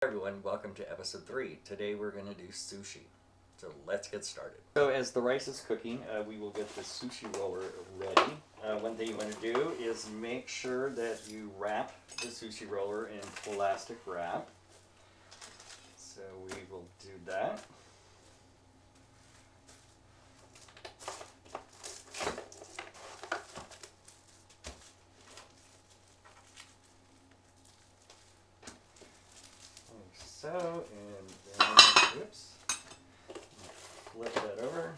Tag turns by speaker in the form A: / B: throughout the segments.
A: Hi everyone, welcome to episode 3. Today we're going to do sushi. So let's get started. So as the rice is cooking, we will get the sushi roller ready. One thing you want to do is make sure that you wrap the sushi roller in plastic wrap. So we will do that. Like so, and then, oops, flip that over.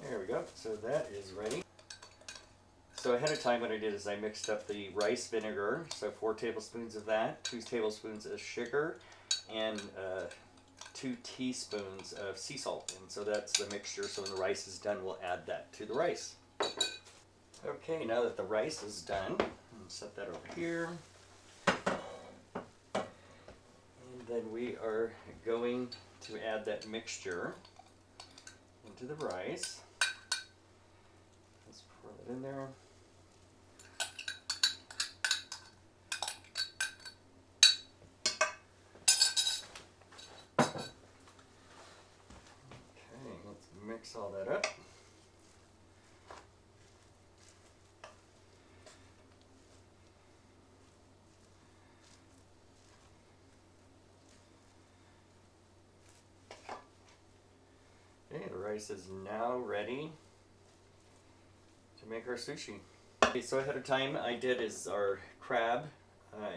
A: There we go, so that is ready. So ahead of time what I did is I mixed up the rice vinegar, so 4 tablespoons of that, 2 tablespoons of sugar, and 2 teaspoons of sea salt. And so that's the mixture, so when the rice is done we'll add that to the rice. Okay, now that the rice is done, I'll set that over here. And then we are going to add that mixture into the rice. Let's pour that in there. Okay, let's mix all that up. Okay, the rice is now ready to make our sushi. Okay, so ahead of time I did is our crab,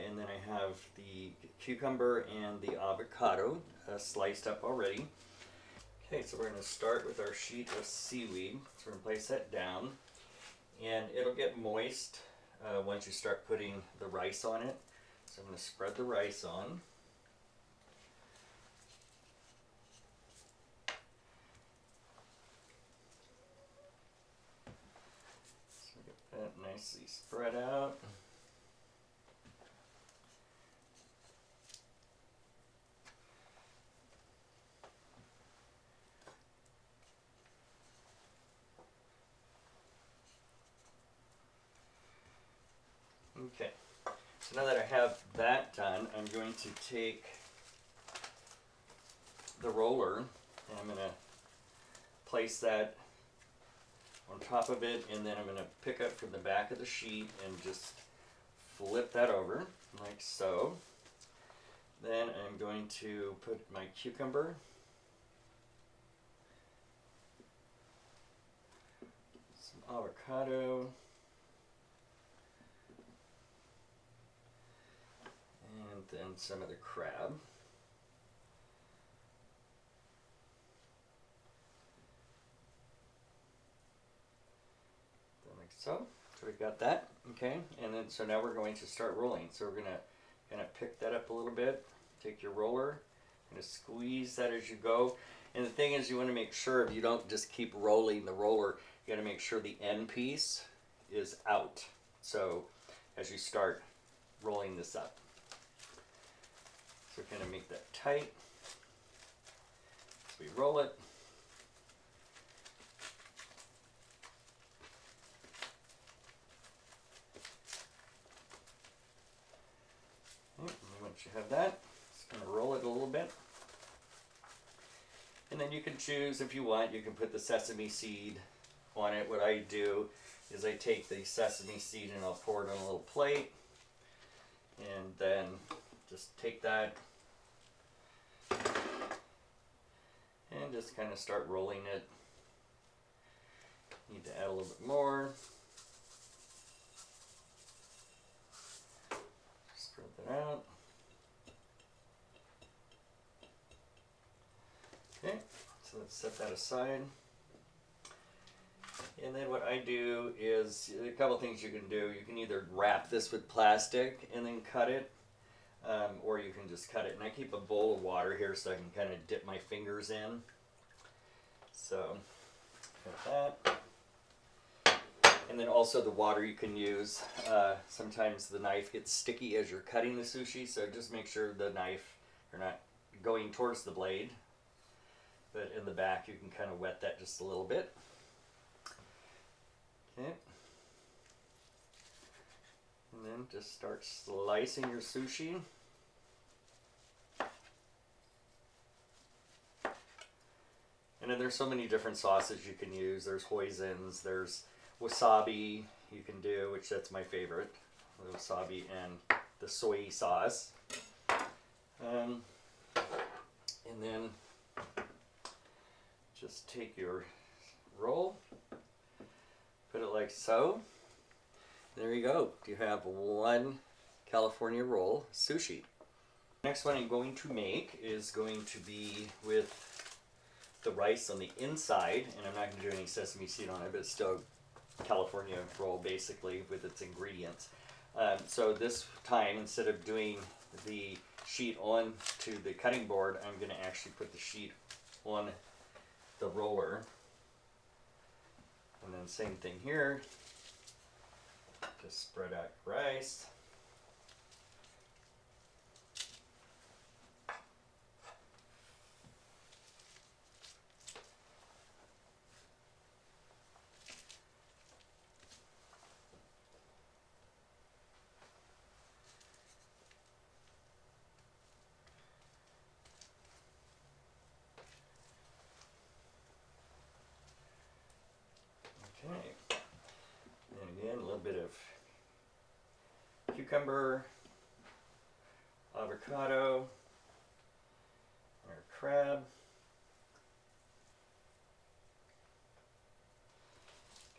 A: and then I have the cucumber and the avocado sliced up already. Okay, so we're going to start with our sheet of seaweed. So we're going to place that down, and it'll get moist once you start putting the rice on it. So I'm going to spread the rice on. So get that nicely spread out. Okay, so now that I have that done, I'm going to take the roller and I'm going to place that on top of it, and then I'm going to pick up from the back of the sheet and just flip that over like so. Then I'm going to put my cucumber, some avocado, and then some of the crab. Like so. So we've got that, okay? And then so now we're going to start rolling. So we're gonna pick that up a little bit. Take your roller, gonna squeeze that as you go. And the thing is, you want to make sure you don't just keep rolling the roller. You got to make sure the end piece is out. So as you start rolling this up, so kind of make that tight. So we roll it. And once you have that, just kind of roll it a little bit. And then you can choose, if you want, you can put the sesame seed on it. What I do is I take the sesame seed and I'll pour it on a little plate. And then just take that and just kind of start rolling it. Need to add a little bit more. Spread that out. Okay, so let's set that aside. And then what I do is a couple things you can do. You can either wrap this with plastic and then cut it, or you can just cut it. And I keep a bowl of water here so I can kind of dip my fingers in. So, cut that. And then also the water you can use. Sometimes the knife gets sticky as you're cutting the sushi, so just make sure the knife, you're not going towards the blade, but in the back you can kind of wet that just a little bit. Okay. And then just start slicing your sushi. And then there's so many different sauces you can use. There's hoisin, there's wasabi you can do, which that's my favorite. The wasabi and the soy sauce. And then just take your roll, put it like so. There you go. You have one California roll sushi. Next one I'm going to make is going to be with the rice on the inside, and I'm not going to do any sesame seed on it, but it's still California roll basically with its ingredients. So this time, instead of doing the sheet on to the cutting board, I'm going to actually put the sheet on the roller. And then same thing here. Just spread out rice. Okay, and again a little bit of cucumber, avocado, our crab.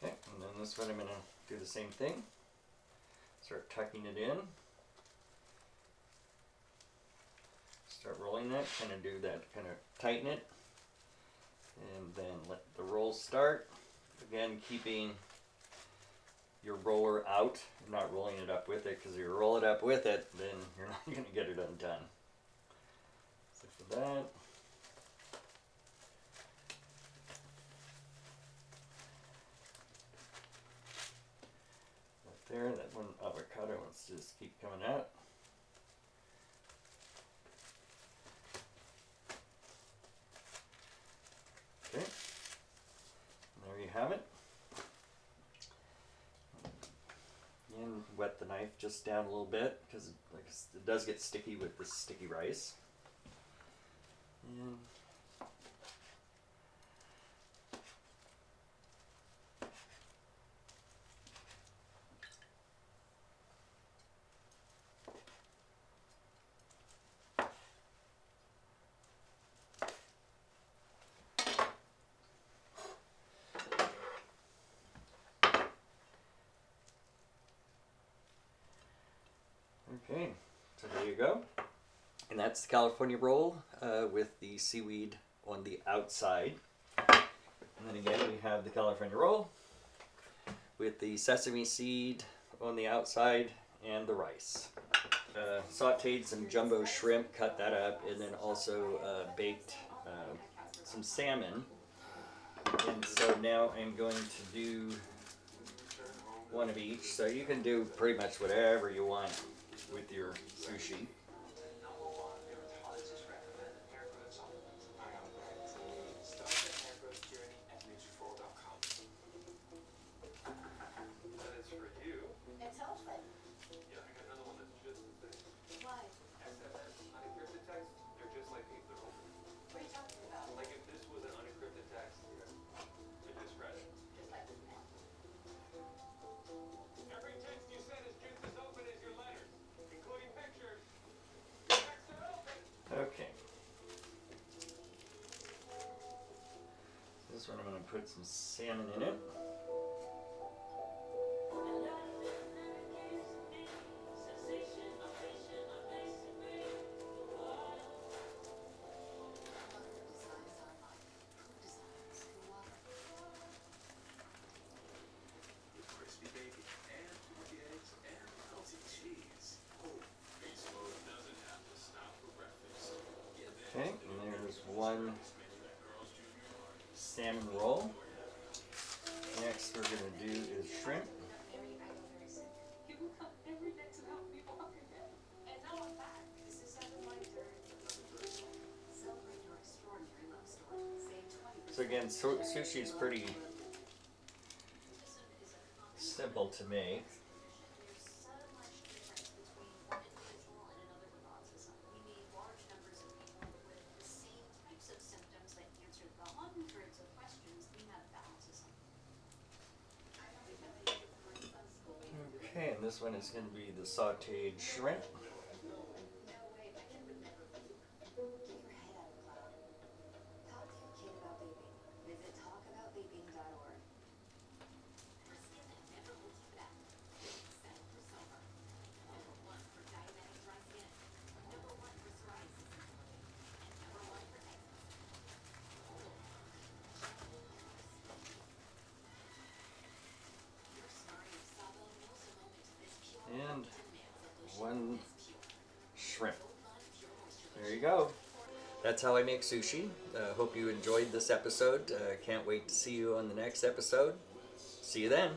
A: Okay, and then this one I'm going to do the same thing. Start tucking it in. Start rolling that, kind of do that, kind of tighten it. And then let the roll start. Again, keeping your roller out, not rolling it up with it, because if you roll it up with it, then you're not going to get it undone. So for that, right there, that one avocado wants to just keep coming out. Okay, and there you have it. And wet the knife just down a little bit because it does get sticky with this sticky rice. And okay, so there you go. And that's the California roll with the seaweed on the outside. And then again, we have the California roll with the sesame seed on the outside and the rice. Sauteed some jumbo shrimp, cut that up, and then also baked some salmon. And so now I'm going to do one of each. So you can do pretty much whatever you want with your sushi. Okay. This one I'm going to put some salmon in it. Okay, and there's one salmon roll. Next next we're going to do is shrimp. So again, sushi is pretty simple to make. Okay, and this one is going to be the sauteed shrimp. And one shrimp. There you go. That's how I make sushi. Hope you enjoyed this episode. Can't wait to see you on the next episode. See you then.